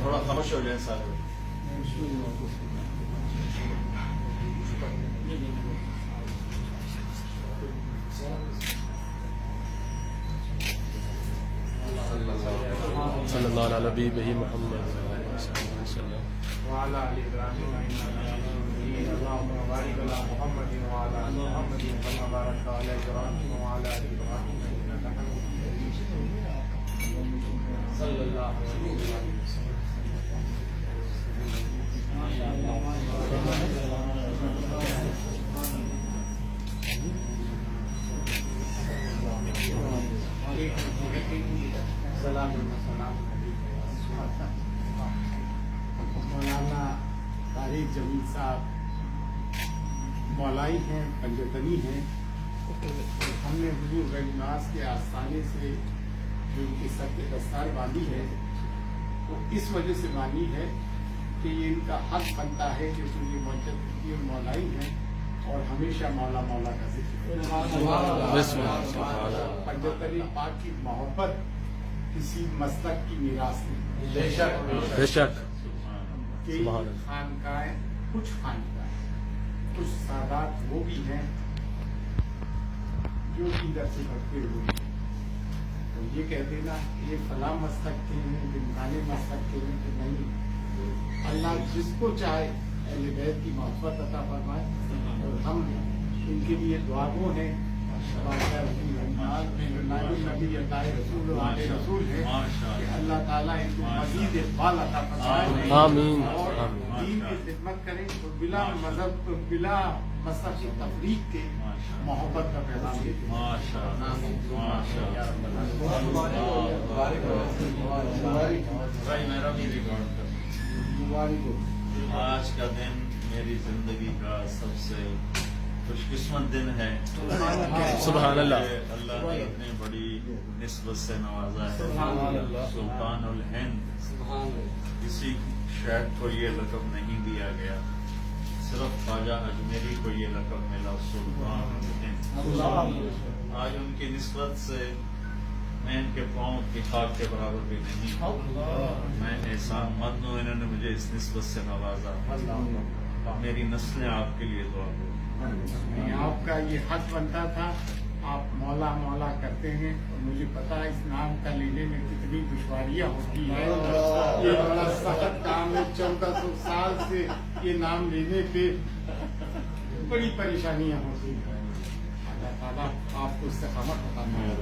تھوڑا خاموش ہو جائیں سارے. صلی اللہ علیہ نبی بہی محمد وعلى آل إبراهيم إنك حميد مجيد اللهم بارك على محمد وعلى آل محمد كما باركت على إبراهيم وعلى آل إبراهيم إنك حميد مجيد صلى الله عليه وسلم. مولانا طارق جمیل صاحب مولائی ہیں، پنجتنی ہیں. ہم نے حضور غیب ناز کے آستانے سے جو ان کی سر کے دستار باندھی ہے وہ اس وجہ سے باندھی ہے کہ یہ ان کا حق بنتا ہے کہ یہ مجددی اور مولائی ہیں اور ہمیشہ مولا مولا کا ذکر. پنجتنی پاک کی محبت کسی مسلک کی میراث نہیں. بے شک. خانقاہیں کچھ خانقاہیں کچھ سادات وہ بھی ہیں جو ادھر سے بڑھتے ہوئے تو یہ کہتے نا یہ فلاں مسلک کے ہیں دمکانے مسلک کے ہیں کہ نہیں. اللہ جس کو چاہے اہل بیت کی محبت عطا فرمائے اور ہم ان کے لیے دعا گو ہیں. نبی اللہ رسول رسول ہے کہ اللہ تعالیٰ ان کو مزید اقبال عطا فرمائے آمین. اور دین کی خدمت کریں اور بلا مذہب بلا مذہب کی تفریق کے محبت کا پیغام دیتے ہیں. آج کا دن میری زندگی کا سب سے خوش قسمت دن ہے. سبحان اللہ. اللہ نے اتنی بڑی نسبت سے نوازا ہے. سلطان الہند کسی شہر کو یہ لقب نہیں دیا گیا، صرف خواجہ اجمیری کو یہ لقب ملا سلطان الہند. آج ان کی نسبت سے میں ان کے پاؤں کی خاک کے برابر بھی نہیں. میں احسان مند ہوں، انہوں نے مجھے اس نسبت سے نوازا. میری نسلیں آپ کے لیے دعا کریں. آپ کا یہ حق بنتا تھا. آپ مولا مولا کرتے ہیں اور مجھے پتا ہے اس نام کا لینے میں کتنی دشواریاں ہوتی ہیں. یہ بڑا سخت کام ہے. 1400 سال سے یہ نام لینے پہ بڑی پریشانیاں ہوتی ہیں. اللہ تعالیٰ آپ کو استقامت عطا فرمائے.